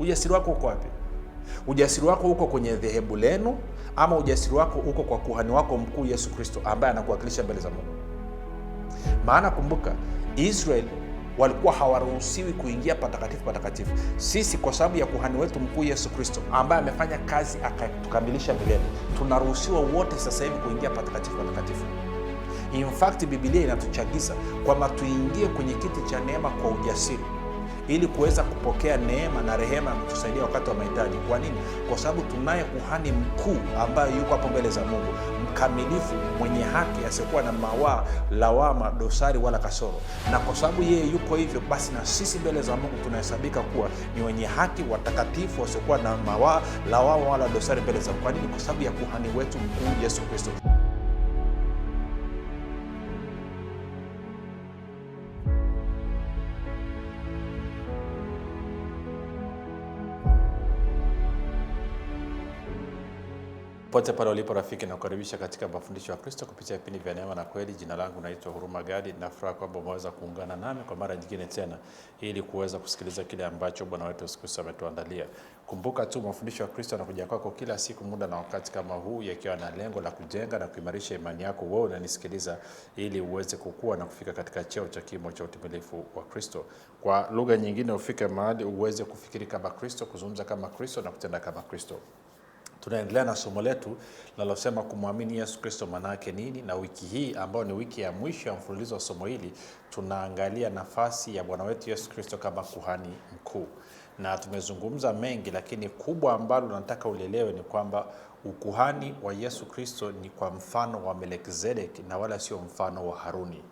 Ujasiri wako uko wapi? Ujasiri wako uko kwenye dhehebu lenu, ama ujasiri wako uko kwa kuhani wako mkuu Yesu Kristo ambaye anakuwakilisha mbele za Mungu? Maana kumbuka, Israeli walikuwa hawaruhusiwi kuingia patakatifu patakatifu. Sisi kwa sababu ya kuhani wetu mkuu Yesu Kristo ambaye amefanya kazi akatukamilisha milele, tunaruhusiwa wote sasa hivi kuingia patakatifu patakatifu. In fact, Biblia inatuchagiza kwamba tuingie kwenye kiti cha neema kwa ujasiri ili kuweza kupokea neema na rehema ya kutusaidia wakati wa mahitaji. Kwa nini? Kwa sababu tunaye kuhani mkuu ambaye yuko hapo mbele za Mungu, mkamilifu, mwenye haki, asiyekuwa na mawaa, lawama, dosari wala kasoro. Na kwa sababu yeye yuko hivyo, basi na sisi mbele za Mungu tunahesabika kuwa ni wenye haki, watakatifu, wasiokuwa na mawaa, lawama wala dosari mbele za Mungu. Kwa nini? Kwa sababu ya kuhani wetu mkuu Yesu Kristo. Pote pale ulipo rafiki, na kukaribisha katika mafundisho ya Kristo kupitia vipindi vya neema na kweli. Jina langu naitwa Huruma Gadi, na furaha kwamba umeweza kuungana nami kwa mara nyingine tena ili kuweza kusikiliza kile ambacho Bwana wetu Yesu Kristo ametuandalia. Kumbuka tu mafundisho ya Kristo yanakuja kwako kila siku muda na wakati kama huu, yakiwa na lengo la kujenga na kuimarisha imani yako wewe unanisikiliza, ili uweze kukua na kufika katika cheo cha kimo cha utimilifu wa Kristo. Kwa lugha nyingine, ufike mahali uweze kufikiri kama Kristo, kuzungumza kama Kristo na kutenda kama Kristo. Tunaendelea na somo letu linalosema kumwamini Yesu Kristo maana yake nini, na wiki hii ambayo ni wiki ya mwisho ya mfululizo wa somo hili tunaangalia nafasi ya Bwana wetu Yesu Kristo kama kuhani mkuu. Na tumezungumza mengi, lakini kubwa ambalo nataka ulielewe ni kwamba ukuhani wa Yesu Kristo ni kwa mfano wa Melkizedeki na wala sio mfano wa Haruni.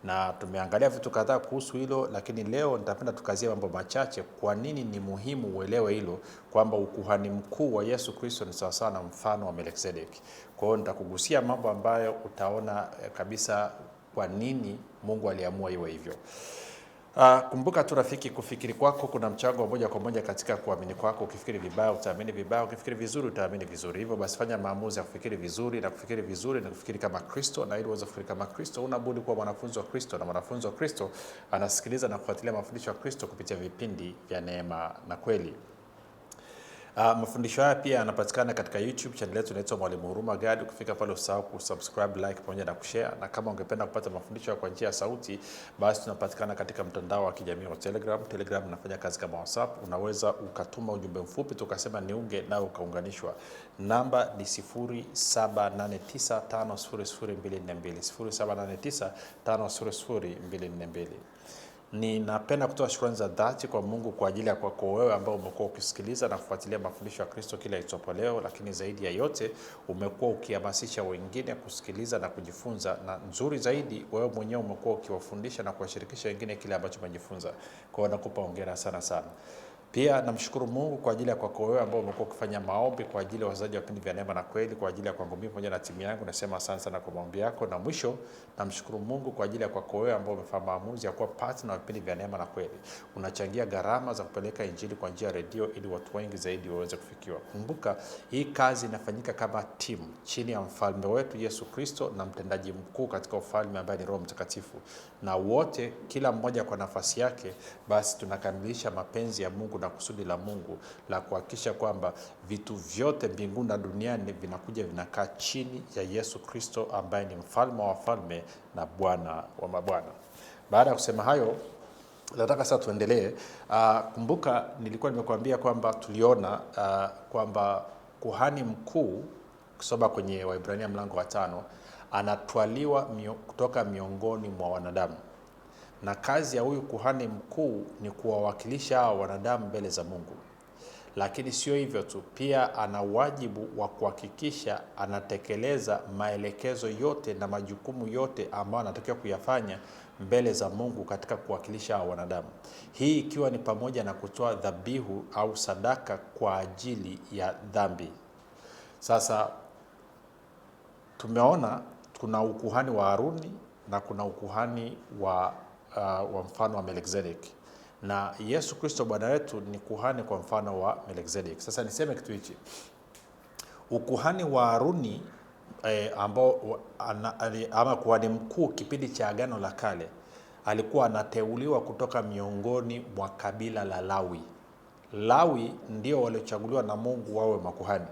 Na tumeangalia vitu kadhaa kuhusu hilo, lakini leo nitapenda tukazie mambo machache. Kwa nini ni muhimu uelewe hilo, kwamba ukuhani mkuu wa Yesu Kristo ni sawa sawa na mfano wa Melkizedeki. Kwa hiyo nitakugusia mambo ambayo utaona kabisa kwa nini Mungu aliamua iwe hivyo. Kumbuka tu rafiki, kufikiri kwako kuna mchango moja kwa moja katika kuamini kwako. Ukifikiri vibaya utaamini vibaya, ukifikiri vizuri utaamini vizuri. Hivyo basi fanya maamuzi ya kufikiri vizuri, na kufikiri vizuri na kufikiri kama Kristo. Na ili uweze kufikiri kama Kristo, unabudi kuwa mwanafunzi wa Kristo, na mwanafunzi wa Kristo anasikiliza na kufuatilia mafundisho ya Kristo kupitia vipindi vya neema na kweli. Mafundisho haya pia yanapatikana katika YouTube channel yetu inaitwa Mwalimu Huruma Gadi. Ukifika pale usahau kusubscribe, like pamoja na kushare. Na kama ungependa kupata mafundisho kwa njia ya sauti, basi tunapatikana katika mtandao wa kijamii wa Telegram. Telegram inafanya kazi kama WhatsApp. Unaweza ukatuma ujumbe mfupi tukasema niunge na ukaunganishwa. Namba ni 0789500242 0789500242. Ninapenda kutoa shukrani za dhati kwa Mungu kwa ajili ya kwako wewe ambao umekuwa ukisikiliza na kufuatilia mafundisho ya Kristo kila itwapo leo, lakini zaidi ya yote umekuwa ukihamasisha wengine kusikiliza na kujifunza, na nzuri zaidi wewe mwenyewe umekuwa ukiwafundisha na kuwashirikisha wengine kile ambacho umejifunza. Kwa hiyo nakupa hongera sana sana. Pia namshukuru Mungu kwa ajili ya kwako wewe ambao umekuwa ukifanya maombi kwa ajili ya wazazi wa vipindi vya neema na kweli, kwa ajili ya kwangu mimi pamoja na timu yangu. Nasema asante sana kwa maombi yako. Na mwisho namshukuru Mungu kwa ajili ya kwako wewe ambao umefanya maamuzi ya kuwa partner wa vipindi vya neema na kweli. Unachangia gharama za kupeleka injili kwa njia ya redio ili watu wengi zaidi waweze kufikiwa. Kumbuka hii kazi inafanyika kama timu chini ya mfalme wetu Yesu Kristo na mtendaji mkuu katika ufalme ambaye ni Roho Mtakatifu. Na wote kila mmoja kwa nafasi yake, basi tunakamilisha mapenzi ya Mungu na kusudi la Mungu la kuhakikisha kwamba vitu vyote mbinguni na duniani vinakuja vinakaa chini ya Yesu Kristo ambaye ni mfalme wa wafalme na Bwana wa mabwana. Baada ya kusema hayo, nataka sasa tuendelee. Kumbuka nilikuwa nimekuambia kwamba tuliona kwamba kuhani mkuu, kusoma kwenye Waebrania mlango wa 5, anatwaliwa kutoka miongoni mwa wanadamu. Na kazi ya huyu kuhani mkuu ni kuwawakilisha hao wanadamu mbele za Mungu. Lakini sio hivyo tu, pia ana wajibu wa kuhakikisha anatekeleza maelekezo yote na majukumu yote ambayo anatakiwa kuyafanya mbele za Mungu katika kuwakilisha hao wanadamu. Hii ikiwa ni pamoja na kutoa dhabihu au sadaka kwa ajili ya dhambi. Sasa tumeona kuna ukuhani wa Haruni na kuna ukuhani wa mfano wa Melkizedeki, na Yesu Kristo Bwana wetu ni kuhani kwa mfano wa Melkizedeki. Sasa niseme kitu hichi. Ukuhani wa Haruni ambao ama kuhani mkuu kipindi cha Agano la Kale alikuwa anateuliwa kutoka miongoni mwa kabila la Lawi. Lawi ndio waliochaguliwa na Mungu wawe makuhani,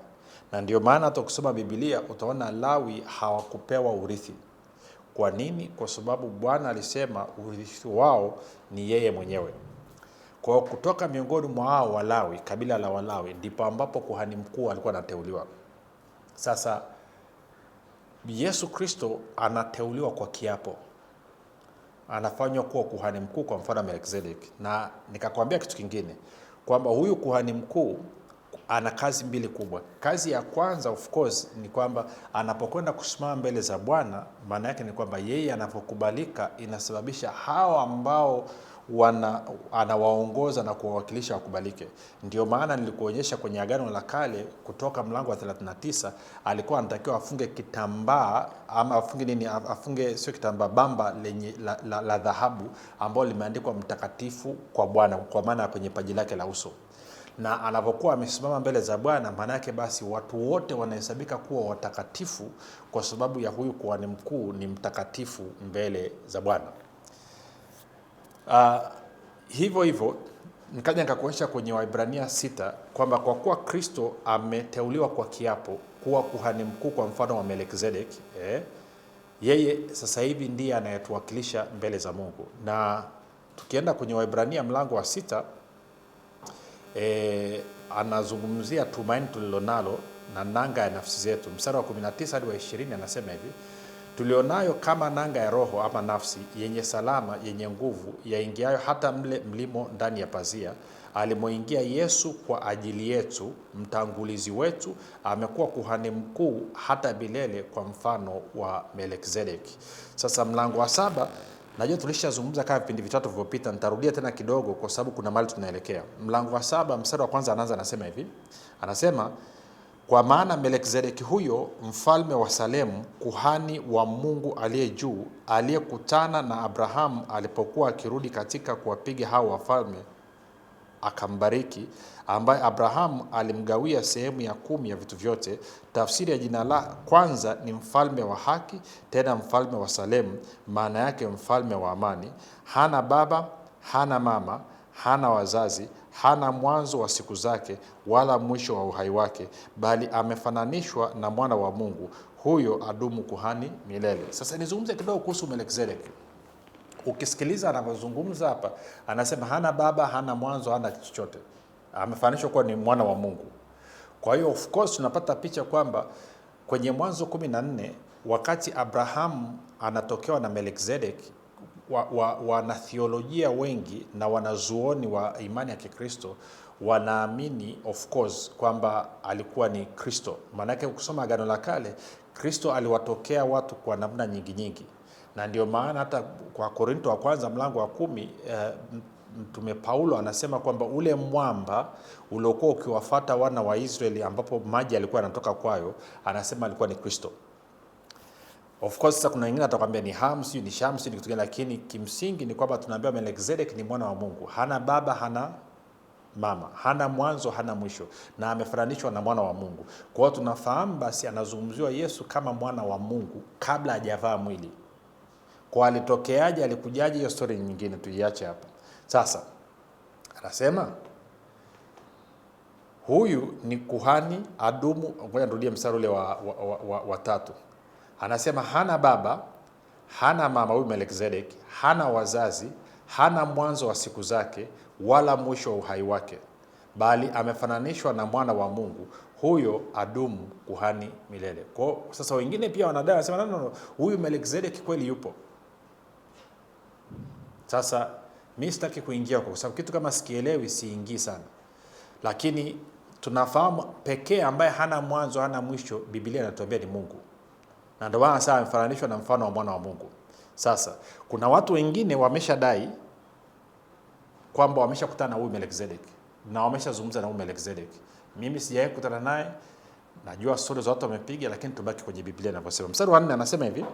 na ndio maana hata ukisoma Biblia utaona Lawi hawakupewa urithi. Kwa nini? Kwa sababu Bwana alisema urithi wao ni yeye mwenyewe. Kwa kutoka miongoni mwa hao Walawi, kabila la Walawi, ndipo ambapo kuhani mkuu alikuwa anateuliwa. Sasa Yesu Kristo anateuliwa kwa kiapo, anafanywa kuwa kuhani mkuu kwa mfano Melkizedeki. Na nikakwambia kitu kingine kwamba huyu kuhani mkuu ana kazi mbili kubwa. Kazi ya kwanza of course ni kwamba anapokwenda kusimama mbele za Bwana, maana yake ni kwamba yeye anapokubalika inasababisha hao ambao anawaongoza na kuwawakilisha wakubalike. Ndio maana nilikuonyesha kwenye Agano la Kale kutoka mlango wa 39 alikuwa anatakiwa afunge kitambaa ama afunge sio kitambaa, bamba lenye la dhahabu ambalo limeandikwa mtakatifu kwa Bwana, kwa maana kwenye paji lake la uso. Na anapokuwa amesimama mbele za Bwana, maana yake basi watu wote wanahesabika kuwa watakatifu kwa sababu ya huyu kuhani mkuu ni mtakatifu mbele za Bwana. Hivyo nikaja nikakuonyesha kwenye Waebrania 6 kwamba kwa kuwa Kristo ameteuliwa kwa kiapo kuwa kuhani mkuu kwa mfano wa Melkizedeki, yeye sasa hivi ndiye anayetuwakilisha mbele za Mungu. Na tukienda kwenye Waebrania mlango wa 6, anazungumzia tumaini tulilonalo na nanga ya nafsi zetu. Mstari wa 19 hadi wa 20 anasema hivi: tulionayo kama nanga ya roho ama nafsi, yenye salama, yenye nguvu, yaingiayo hata mle mlimo ndani ya pazia, alimoingia Yesu kwa ajili yetu, mtangulizi wetu, amekuwa kuhani mkuu hata milele kwa mfano wa Melkizedeki. Sasa mlango wa 7, najua tulishazungumza kama vipindi vitatu vilivyopita, nitarudia tena kidogo kwa sababu kuna mahali tunaelekea. Mlango wa 7 mstari wa kwanza anaanza anasema hivi. Anasema, kwa maana Melkizedeki huyo mfalme wa Salemu, kuhani wa Mungu aliye juu, aliyekutana na Abrahamu alipokuwa akirudi katika kuwapiga hao wafalme, akambariki, ambaye Abrahamu alimgawia sehemu ya 10 ya vitu vyote. Tafsiri ya jina la kwanza ni mfalme wa haki, tena mfalme wa Salemu, maana yake mfalme wa amani. Hana baba, hana mama, hana wazazi, hana mwanzo wa siku zake wala mwisho wa uhai wake, bali amefananishwa na mwana wa Mungu, huyo adumu kuhani milele. Sasa nizungumze kidogo kuhusu Melkizedeki. Ukisikiliza anavyozungumza hapa, anasema hana baba, hana mwanzo, hana chochote. Amefananishwa kuwa ni mwana wa Mungu. Kwa hiyo of course tunapata picha kwamba kwenye Mwanzo 14 wakati Abrahamu anatokewa na Melkizedeki, wanatheolojia wengi na wanazuoni wa imani ya Kikristo wanaamini of course kwamba alikuwa ni Kristo. Maana yake ukisoma Agano la Kale, Kristo aliwatokea watu kwa namna nyingi. Na ndio maana hata kwa Korinto wa kwanza mlango wa 10 Mtume Paulo anasema kwamba ule mwamba uliokuwa ukiwafuata wana wa Israeli ambapo maji yalikuwa yanatoka kwayo, anasema alikuwa ni Kristo. Of course sasa kuna wengine atakwambia ni Ham, sio ni Sham, sio ni kitu gani, lakini kimsingi ni kwamba tunaambiwa Melkizedeki ni mwana wa Mungu. Hana baba, hana mama, hana mwanzo, hana mwisho, na amefananishwa na mwana wa Mungu. Kwa hiyo tunafahamu basi anazungumziwa Yesu kama mwana wa Mungu kabla hajavaa mwili. Kwa alitokeaje, alikujaje, hiyo story nyingine tuiache hapa. Sasa anasema huyu ni kuhani adumu. Ngoja nirudie mstari ule wa 3. Anasema hana baba, hana mama, huyu Melkizedeki, hana wazazi, hana mwanzo wa siku zake wala mwisho wa uhai wake, bali amefananishwa na mwana wa Mungu, huyo adumu kuhani milele. Kwa sasa wengine pia wanadai, wanasema no, huyu Melkizedeki kweli yupo. Sasa mimi sitaki kuingia kwa sababu kitu kama sikielewi siingii sana. Lakini tunafahamu pekee ambaye hana mwanzo, hana mwisho, Biblia inatuambia ni Mungu. Na ndio maana sasa amefananishwa na mfano wa mwana wa Mungu. Sasa kuna watu wengine wameshadai kwamba wameshakutana na huyu Melkizedeki na wameshazungumza na huyu Melkizedeki. Mimi sijawahi kukutana naye. Najua stories za watu wamepiga, lakini tubaki kwenye Biblia inavyosema. Mstari wa 4 anasema hivi: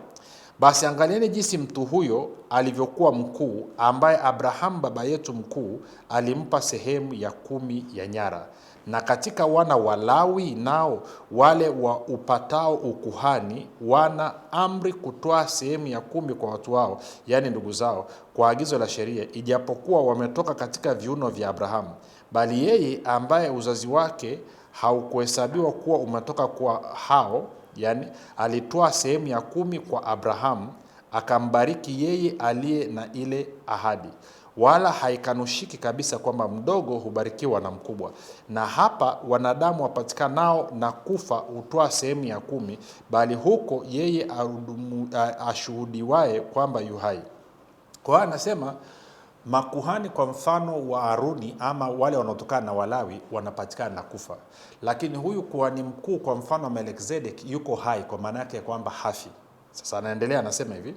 basi angalieni jinsi mtu huyo alivyokuwa mkuu, ambaye Abrahamu baba yetu mkuu alimpa sehemu ya 10 ya nyara. Na katika wana wa Lawi, nao wale wa upatao ukuhani, wana amri kutoa sehemu ya 10 kwa watu wao, yani ndugu zao, kwa agizo la sheria, ijapokuwa wametoka katika viuno vya Abrahamu. bali yeye ambaye uzazi wake haukuhesabiwa kuwa umetoka kwa hao, yani alitoa sehemu ya 10 kwa Abrahamu, akambariki yeye aliye na ile ahadi. Wala haikanushiki kabisa kwamba mdogo hubarikiwa na mkubwa. Na hapa wanadamu wapatikanao na kufa hutoa sehemu ya 10, bali huko yeye ashuhudiwaye kwamba yu hai. Kwa hiyo anasema makuhani kwa mfano wa Haruni ama wale wanaotokana na Walawi wanapatikana na kufa, lakini huyu kuhani mkuu kwa mfano wa Melkizedek yuko hai, kwa maana yake kwamba hafi. Sasa anaendelea, anasema hivi: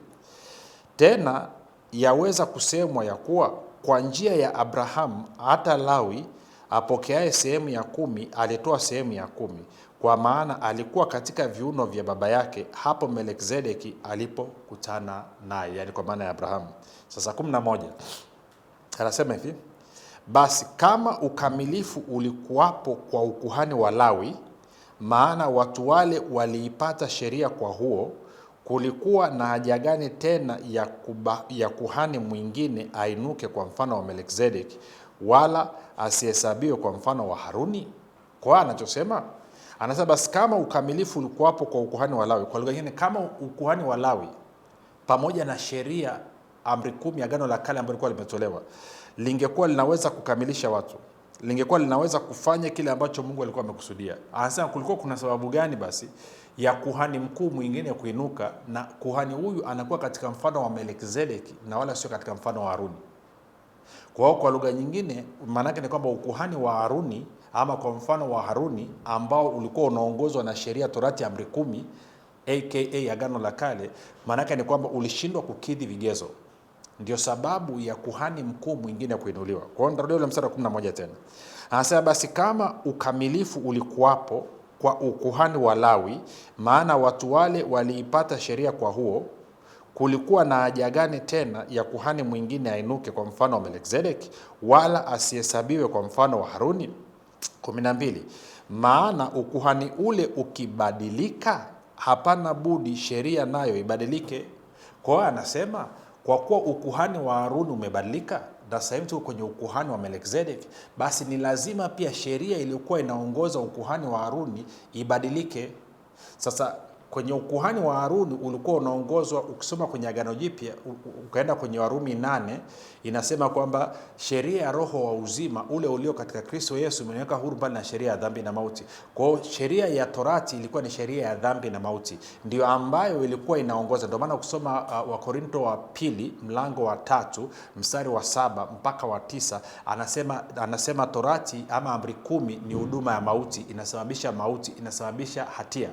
tena yaweza kusemwa ya kuwa kwa njia ya Abrahamu hata Lawi apokeaye sehemu ya 10 alitoa sehemu ya 10, kwa maana alikuwa katika viuno vya baba yake hapo Melkizedeki alipokutana naye, yani kwa maana ya Abrahamu. Sasa 11 anasema hivi: basi kama ukamilifu ulikuwapo kwa ukuhani wa Lawi, maana watu wale waliipata sheria kwa huo, kulikuwa na haja gani tena ya kuhani mwingine ainuke kwa mfano wa Melkizedeki, wala asihesabiwe kwa mfano wa Haruni? Kwa anachosema, anasema basi kama ukamilifu ulikuwapo kwa ukuhani wa Lawi, kwa lugha nyingine, kama ukuhani wa Lawi pamoja na sheria amri 10 agano la kale ambalo lilikuwa limetolewa lingekuwa linaweza kukamilisha watu, lingekuwa linaweza kufanya kile ambacho Mungu alikuwa amekusudia, anasema kulikuwa kuna sababu gani basi ya kuhani mkuu mwingine kuinuka, na kuhani huyu anakuwa katika mfano wa Melkizedeki na wala sio katika mfano wa Haruni? Kwa lugha nyingine, maana yake ni kwamba ukuhani wa Haruni ama kwa mfano wa Haruni ambao ulikuwa unaongozwa na sheria Torati amri 10 aka agano la kale, maana yake ni kwamba ulishindwa kukidhi vigezo. Ndio sababu ya kuhani mkuu mwingine kuinuliwa. Kwa hiyo ndio ule mstari wa 11 tena. Anasema basi kama ukamilifu ulikuwapo kwa ukuhani wa Lawi, maana watu wale waliipata sheria kwa huo, kulikuwa na haja gani tena ya kuhani mwingine ainuke kwa mfano wa Melkizedeki, wala asihesabiwe kwa mfano wa Haruni? 12 maana ukuhani ule ukibadilika, hapana budi sheria nayo ibadilike. Kwa hiyo anasema kwa kuwa ukuhani wa Haruni umebadilika na sasa hivi tuko kwenye ukuhani wa Melkizedeki, basi ni lazima pia sheria iliyokuwa inaongoza ukuhani wa Haruni ibadilike. Sasa kwenye ukuhani wa Haruni ulikuwa unaongozwa, ukisoma kwenye Agano Jipya ukaenda kwenye Warumi 8 inasema kwamba sheria ya roho wa uzima ule ulio katika Kristo Yesu imeniweka huru mbali na sheria ya dhambi na mauti. Kwa hiyo sheria ya Torati ilikuwa ni sheria ya dhambi na mauti, ndio ambayo ilikuwa inaongoza. Ndio maana ukisoma Wakorinto wa pili mlango wa 3 mstari wa 7 mpaka wa 9 anasema Torati ama amri 10 ni huduma ya mauti, inasababisha mauti, inasababisha hatia.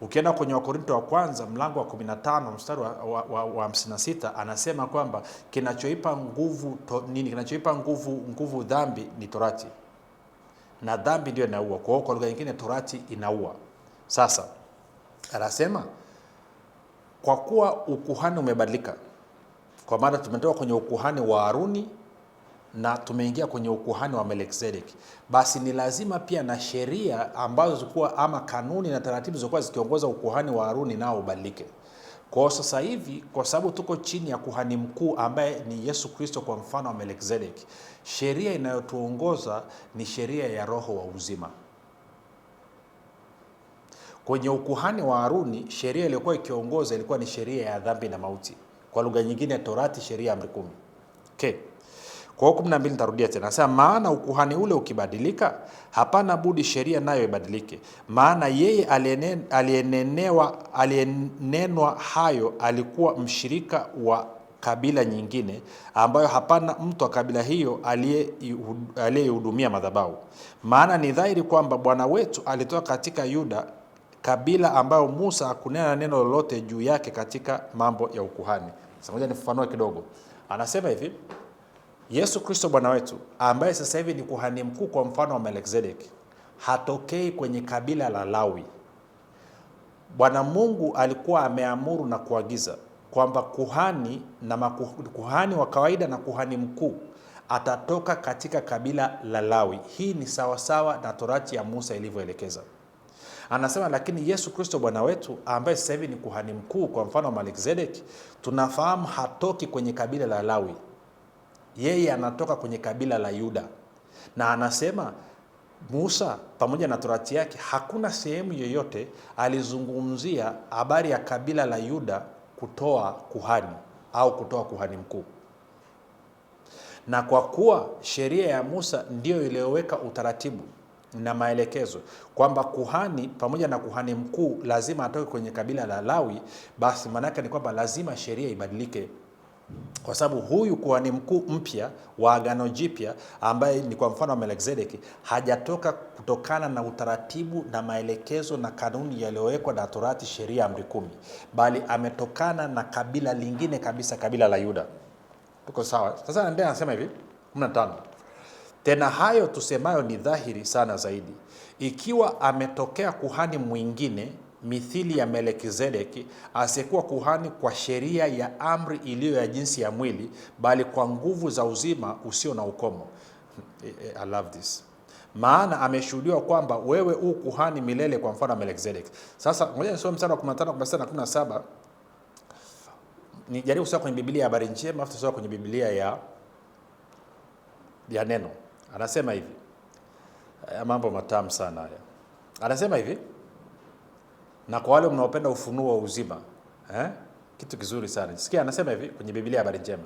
Ukienda kwenye Wakorinto wa kwanza mlango wa 15 mstari wa 56 anasema kwamba kinachoipa nguvu kinachoipa nguvu dhambi ni Torati, na dhambi ndio inaua. Kwa hiyo kwa lugha nyingine Torati inaua. Sasa anasema kwa kuwa ukuhani umebadilika, kwa maana tumetoka kwenye ukuhani wa Haruni na tumeingia kwenye ukuhani wa Melkizedeki, basi ni lazima pia na sheria ambazo zilikuwa ama kanuni na taratibu zilikuwa zikiongoza ukuhani wa Haruni nao ubadilike. Kwa sasa hivi, kwa sababu tuko chini ya kuhani mkuu ambaye ni Yesu Kristo kwa mfano wa Melkizedeki, sheria inayotuongoza ni sheria ya roho wa uzima. Kwenye ukuhani wa Haruni sheria iliyokuwa ikiongoza ilikuwa ni sheria ya dhambi na mauti, kwa lugha nyingine Torati, sheria amri 10. Okay. Kwa 12 nitarudia tena. Sasa maana ukuhani ule ukibadilika, hapana budi sheria nayo ibadilike. Maana yeye aliyenenwa hayo alikuwa mshirika wa kabila nyingine, ambayo hapana mtu wa kabila hiyo aliyehudumia madhabahu. Maana ni dhahiri kwamba Bwana wetu alitoka katika Yuda, kabila ambayo Musa hakunena neno lolote juu yake katika mambo ya ukuhani. Sasa ngoja nifafanue kidogo. Anasema hivi: Yesu Kristo Bwana wetu ambaye sasa hivi ni kuhani mkuu kwa mfano wa Melkizedeki hatokei kwenye kabila la Lawi. Bwana Mungu alikuwa ameamuru na kuagiza kwamba kuhani wa kawaida na kuhani mkuu atatoka katika kabila la Lawi. Hii ni sawasawa na Torati ya Musa ilivyoelekeza. Anasema lakini Yesu Kristo Bwana wetu ambaye sasa hivi ni kuhani mkuu kwa mfano wa Melkizedeki, tunafahamu hatoki kwenye kabila la Lawi. Yeye anatoka kwenye kabila la Yuda. Na anasema Musa pamoja na torati yake hakuna sehemu yoyote alizungumzia habari ya kabila la Yuda kutoa kuhani au kutoa kuhani mkuu. Na kwa kuwa sheria ya Musa ndiyo iliyoweka utaratibu na maelekezo kwamba kuhani pamoja na kuhani mkuu lazima atoke kwenye kabila la Lawi, basi maana yake ni kwamba lazima sheria ibadilike, kwa sababu huyu kuhani mkuu mpya wa Agano Jipya ambaye ni kwa mfano wa Melkizedeki hajatoka kutokana na utaratibu na maelekezo na kanuni yaliyowekwa na Torati, sheria, amri 10, bali ametokana na kabila lingine kabisa, kabila la Yuda. Tuko sawa? Sasa ndio anasema hivi 15, tena hayo tusemayo ni dhahiri sana zaidi, ikiwa ametokea kuhani mwingine mithili ya Melkizedeki, asiyekuwa kuhani kwa sheria ya amri iliyo ya jinsi ya mwili, bali kwa nguvu za uzima usio na ukomo. I love this. Maana ameshuhudiwa kwamba wewe u kuhani milele kwa mfano wa Melkizedeki. Sasa ngoja nisome mstari wa 15, 16 na 17. Nijaribu kusoma kwenye Biblia ya Habari Njema, afu tusome kwenye Biblia ya Neno. Anasema hivi. Mambo matamu sana haya. Anasema hivi: na kwa wale mnaopenda ufunuo wa uzima, kitu kizuri sana. Sikia, anasema hivi kwenye Biblia ya Habari Njema: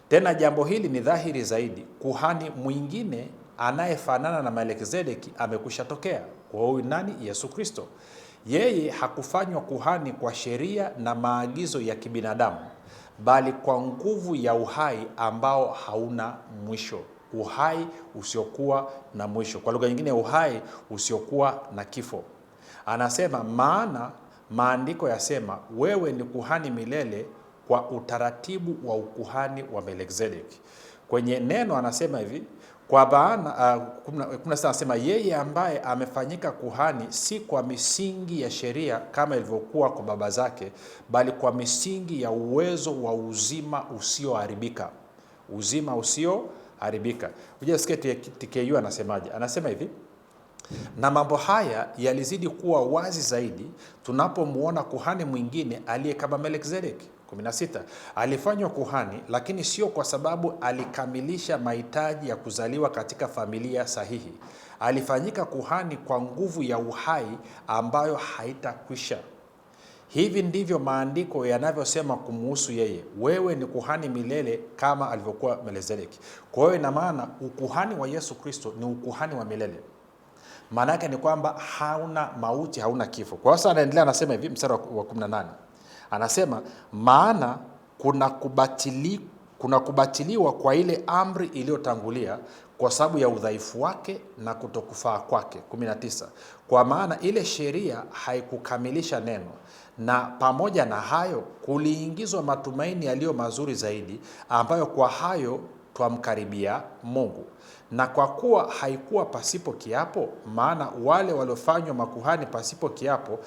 tena jambo hili ni dhahiri zaidi, kuhani mwingine anayefanana na Melkizedeki amekwisha tokea. Kwa huyu nani? Yesu Kristo. Yeye hakufanywa kuhani kwa sheria na maagizo ya kibinadamu, bali kwa nguvu ya uhai ambao hauna mwisho. Uhai usiokuwa na mwisho, kwa lugha nyingine uhai usiokuwa na kifo. Anasema maana maandiko yasema, wewe ni kuhani milele kwa utaratibu wa ukuhani wa Melkizedeki. Kwenye Neno anasema hivi, kwa maana 16 anasema, yeye ambaye amefanyika kuhani si kwa misingi ya sheria kama ilivyokuwa kwa baba zake, bali kwa misingi ya uwezo wa uzima usioharibika. Uzima usioharibika. Unajisikia TKU anasemaje? Anasema hivi: na mambo haya yalizidi kuwa wazi zaidi tunapomuona kuhani mwingine aliye kama Melkizedeki. 16, alifanywa kuhani lakini sio kwa sababu alikamilisha mahitaji ya kuzaliwa katika familia sahihi. Alifanyika kuhani kwa nguvu ya uhai ambayo haitakwisha. Hivi ndivyo maandiko yanavyosema kumuhusu yeye, wewe ni kuhani milele kama alivyokuwa Melkizedeki. Kwa hiyo ina maana ukuhani wa Yesu Kristo ni ukuhani wa milele. Maana yake ni kwamba hauna mauti, hauna kifo. Kwa sasa anaendelea, anasema hivi mstari wa 18. Anasema maana kuna kubatiliwa kwa ile amri iliyotangulia kwa sababu ya udhaifu wake na kutokufaa kwake. 19, kwa maana ile sheria haikukamilisha neno, na pamoja na hayo kuliingizwa matumaini yaliyo mazuri zaidi, ambayo kwa hayo twamkaribia Mungu. Na kwa kuwa haikuwa pasipo kiapo, maana wale waliofanywa makuhani pasipo kiapo,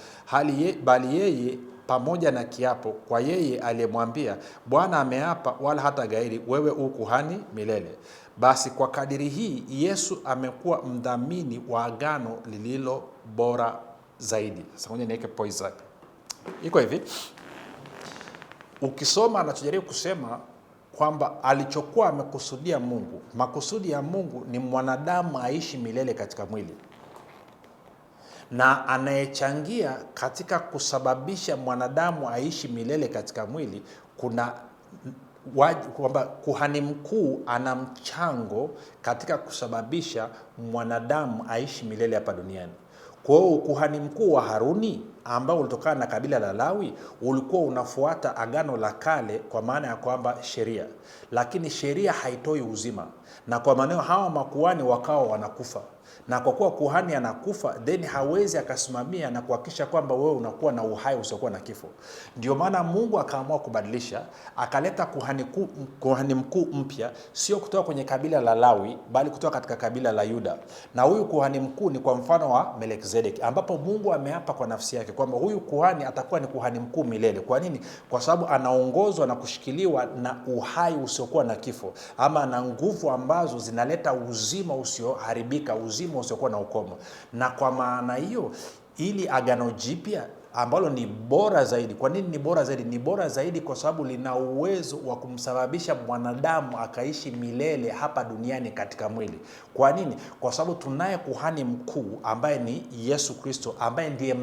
bali yeye pamoja na kiapo, kwa yeye aliyemwambia, Bwana ameapa wala hata gairi, wewe u kuhani milele. Basi kwa kadiri hii Yesu amekuwa mdhamini wa agano lililo bora zaidi. Sasa ngoja niweke points hapa. Iko hivi, ukisoma anachojaribu kusema kwamba alichokuwa amekusudia Mungu, makusudi ya Mungu ni mwanadamu aishi milele katika mwili, na anayechangia katika kusababisha mwanadamu aishi milele katika mwili, kwamba kuhani mkuu ana mchango katika kusababisha mwanadamu aishi milele hapa duniani. Kwa hiyo kuhani mkuu wa Haruni ambao ulitokana na kabila la Lawi ulikuwa unafuata agano la kale, kwa maana ya kwamba sheria, lakini sheria haitoi uzima, na kwa maana hawa makuhani wakawa wanakufa. Na kwa kuwa kuhani anakufa, then hawezi akasimamia na kuhakikisha kwamba wewe unakuwa na uhai usiokuwa na kifo. Ndio maana Mungu akaamua kubadilisha, akaleta kuhani mkuu mpya, sio kutoka kwenye kabila la Lawi, bali kutoka katika kabila la Yuda. Na huyu kuhani mkuu ni kwa mfano wa Melkizedeki, ambapo Mungu ameapa kwa nafsi yake kwamba huyu kuhani atakuwa ni kuhani mkuu milele. Kwa nini? Kwa sababu anaongozwa na kushikiliwa na uhai usiokuwa na kifo, ama na nguvu ambazo zinaleta uzima usioharibika, uzima usiokuwa na ukomo. Na kwa maana hiyo, ili agano jipya ambalo ni bora zaidi. Kwa nini ni bora zaidi? Ni bora zaidi kwa sababu lina uwezo wa kumsababisha mwanadamu akaishi milele hapa duniani katika mwili. Kwa nini? Kwa sababu tunaye kuhani mkuu ambaye ni Yesu Kristo, ambaye ndiye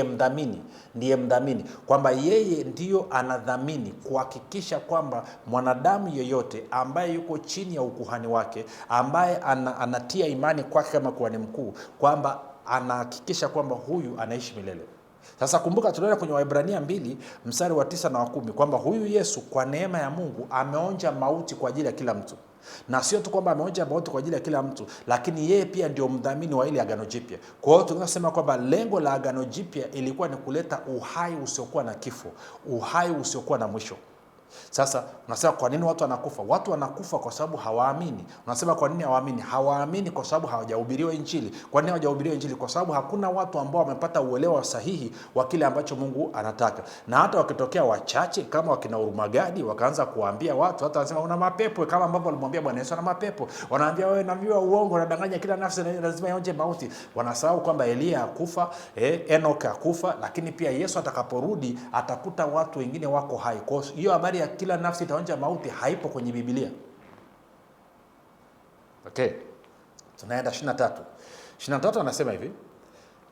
mdhamini, kwamba yeye ndiyo anadhamini kuhakikisha kwamba mwanadamu yeyote ambaye yuko chini ya ukuhani wake, ambaye anatia imani kwake kama kuhani mkuu, kwamba anahakikisha kwamba huyu anaishi milele. Sasa kumbuka, tunaona kwenye Waebrania 2 mstari wa 9 na wa 10 kwamba huyu Yesu kwa neema ya Mungu ameonja mauti kwa ajili ya kila mtu. Na sio tu kwamba ameonja mauti kwa ajili ya kila mtu, lakini yeye pia ndio mdhamini wa ile agano jipya. Kwa hiyo tunasema kwamba lengo la agano jipya ilikuwa ni kuleta uhai usiokuwa na kifo, uhai usiokuwa na mwisho. Sasa unasema kwa nini watu wanakufa? Watu wanakufa kwa sababu hawaamini. Unasema kwa nini hawaamini? Hawaamini kwa sababu hawajahubiriwa Injili. Kwa nini hawajahubiriwa Injili? Kwa sababu hakuna watu ambao wamepata uelewa sahihi wa kile ambacho Mungu anataka. Na hata wakitokea wachache kama wakina Urumagadi wakaanza kuambia watu, hata wanasema una mapepo, kama ambavyo walimwambia Bwana Yesu ana mapepo. Wanaambia wewe naambiwa uongo, unadanganya, kila nafsi lazima ionje mauti. Wanasahau kwamba Elia akufa, Enoch akufa, lakini pia Yesu atakaporudi atakuta watu wengine wako hai. Kwa hiyo habari ya kila nafsi itaonja mauti haipo kwenye Biblia. Okay. Tunaenda 23. 23 anasema hivi: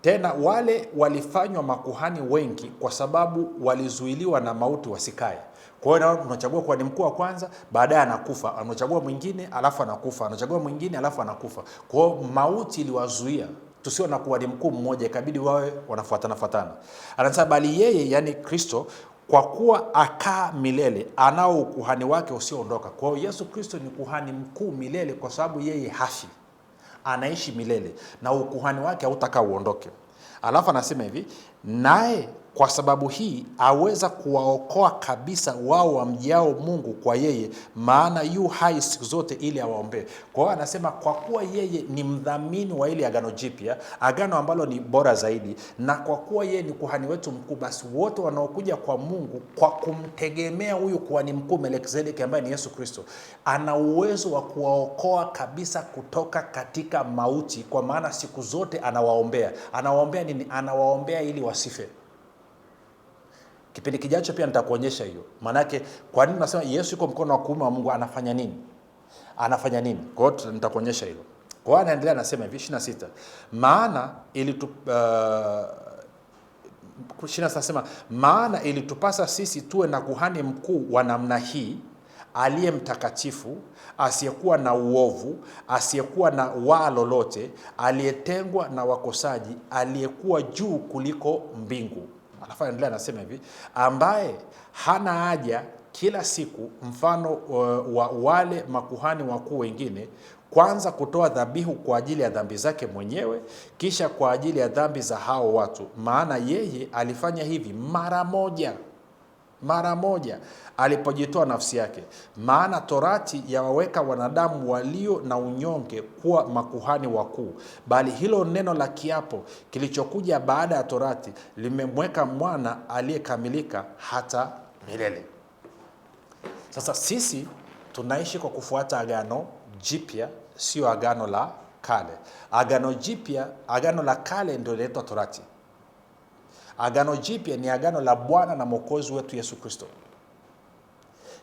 tena wale walifanywa makuhani wengi kwa sababu walizuiliwa na mauti wasikae. Kwa hiyo unachagua kuhani mkuu wa kwanza, baadaye anakufa, anachagua mwingine alafu anakufa, anachagua mwingine alafu anakufa. Kwa hiyo mauti iliwazuia tusio na kuhani mkuu mmoja, ikabidi wawe wanafuatana. Anasema bali yeye, yani Kristo, kwa kuwa akaa milele, anao ukuhani wake usioondoka. Kwa hiyo Yesu Kristo ni kuhani mkuu milele kwa sababu yeye hafi, anaishi milele na ukuhani wake hautakaa uondoke. Alafu anasema hivi, naye kwa sababu hii aweza kuwaokoa kabisa wao wamjao Mungu kwa yeye, maana yu hai siku zote ili awaombee. Kwa hiyo anasema kwa kuwa yeye ni mdhamini wa ile agano jipya, agano ambalo ni bora zaidi, na kwa kuwa yeye ni kuhani wetu mkuu, basi wote wanaokuja kwa Mungu kwa kumtegemea huyu kuhani mkuu Melkizedeki ambaye ni Yesu Kristo, ana uwezo wa kuwaokoa kabisa kutoka katika mauti, kwa maana siku zote anawaombea. Anawaombea nini? Anawaombea ili wasife. Kipindi kijacho pia nitakuonyesha hiyo. Maanake kwa nini nasema Yesu yuko mkono wa kuume wa Mungu, anafanya nini? Anafanya nini? Kwa hiyo nitakuonyesha hilo. Kwa hiyo anaendelea anasema hivi 26. Maana ilitupasa sisi tuwe na kuhani mkuu wa namna hii, aliye mtakatifu, asiyekuwa na uovu, asiyekuwa na waa lolote, aliyetengwa na wakosaji, aliyekuwa juu kuliko mbingu. Alafu anaendelea anasema hivi, ambaye hana haja kila siku mfano wa wale makuhani wakuu wengine, kwanza kutoa dhabihu kwa ajili ya dhambi zake mwenyewe, kisha kwa ajili ya dhambi za hao watu. Maana yeye alifanya hivi mara moja alipojitoa nafsi yake. Maana torati yawaweka wanadamu walio na unyonge kuwa makuhani wakuu, bali hilo neno la kiapo kilichokuja baada ya torati limemweka mwana aliyekamilika hata milele. Sasa sisi tunaishi kwa kufuata agano jipya, sio agano la kale. Agano jipya, agano la kale ndio linaitwa torati. Agano jipya ni agano la Bwana na Mwokozi wetu Yesu Kristo.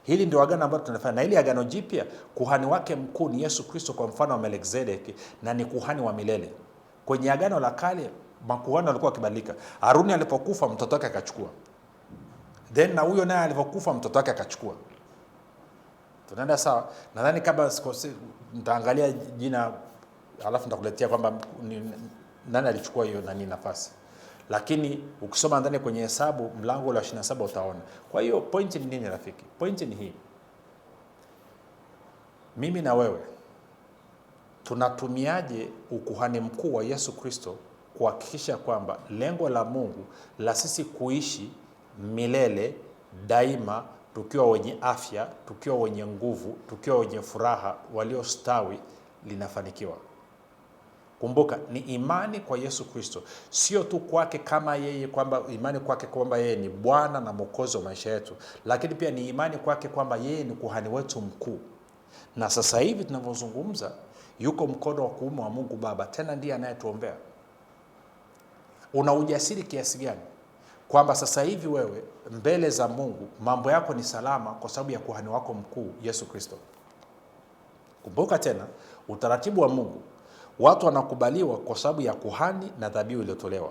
Hili ndio agano ambalo tunafanya. Na hili agano jipya, kuhani wake mkuu ni Yesu Kristo kwa mfano wa Melkizedeki, na ni kuhani wa milele. Kwenye agano la kale makuhani walikuwa wakibadilika. Haruni alipokufa mtoto wake akachukua. Then na huyo naye alipokufa mtoto wake akachukua. Tunaenda sawa? Nadhani kama nitaangalia jina alafu nitakuletea kwamba nani alichukua hiyo nafasi. Lakini ukisoma ndani kwenye Hesabu mlango wa 27 utaona. Kwa hiyo pointi ni nini rafiki? Pointi ni hii. Mimi na wewe tunatumiaje ukuhani mkuu wa Yesu Kristo kuhakikisha kwamba lengo la Mungu la sisi kuishi milele daima, tukiwa wenye afya, tukiwa wenye nguvu, tukiwa wenye furaha, waliostawi, linafanikiwa? Kumbuka, ni imani kwa Yesu Kristo, sio tu kwake kama yeye, kwamba imani kwake kwamba yeye ni Bwana na Mwokozi wa maisha yetu, lakini pia ni imani kwake kwamba yeye ni kuhani wetu mkuu. Na sasa hivi tunavyozungumza yuko mkono wa kuume wa Mungu Baba, tena ndiye anayetuombea. Una ujasiri kiasi gani kwamba sasa hivi wewe mbele za Mungu mambo yako ni salama kwa sababu ya kuhani wako mkuu Yesu Kristo. Kumbuka tena, utaratibu wa Mungu, watu wanakubaliwa kwa sababu ya kuhani na dhabihu iliyotolewa.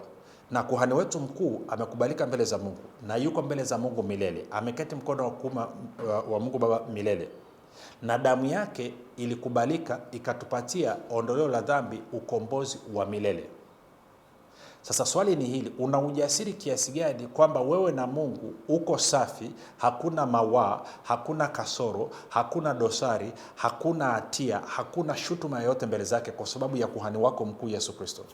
Na kuhani wetu mkuu amekubalika mbele za Mungu na yuko mbele za Mungu milele. Ameketi mkono wa kuume wa Mungu Baba milele. Na damu yake ilikubalika ikatupatia ondoleo la dhambi, ukombozi wa milele. Sasa swali ni hili, una ujasiri kiasi gani kwamba wewe na Mungu uko safi, hakuna mawaa, hakuna kasoro, hakuna dosari, hakuna hatia, hakuna shutuma yoyote mbele zake kwa sababu ya kuhani wako mkuu Yesu Kristo?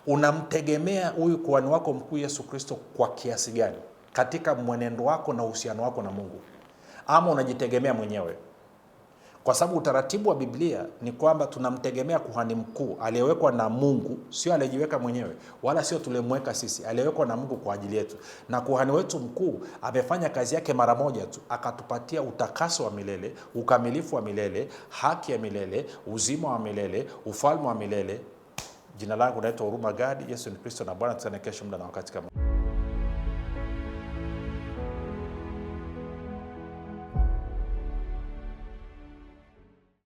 Unamtegemea huyu kuhani wako mkuu Yesu Kristo kwa kiasi gani katika mwenendo wako na uhusiano wako na Mungu? Ama unajitegemea mwenyewe? Kwa sababu utaratibu wa Biblia ni kwamba tunamtegemea kuhani mkuu aliyewekwa na Mungu, sio aliyejiweka mwenyewe, wala sio tulimweka sisi, aliyewekwa na Mungu kwa ajili yetu. Na kuhani wetu mkuu amefanya kazi yake mara moja tu, akatupatia utakaso wa milele, ukamilifu wa milele, haki ya milele, uzima wa milele, ufalme wa milele. Jina langu naitwa Huruma Gadi. Yesu ni Kristo na Bwana. Tutane kesho muda na wakati kama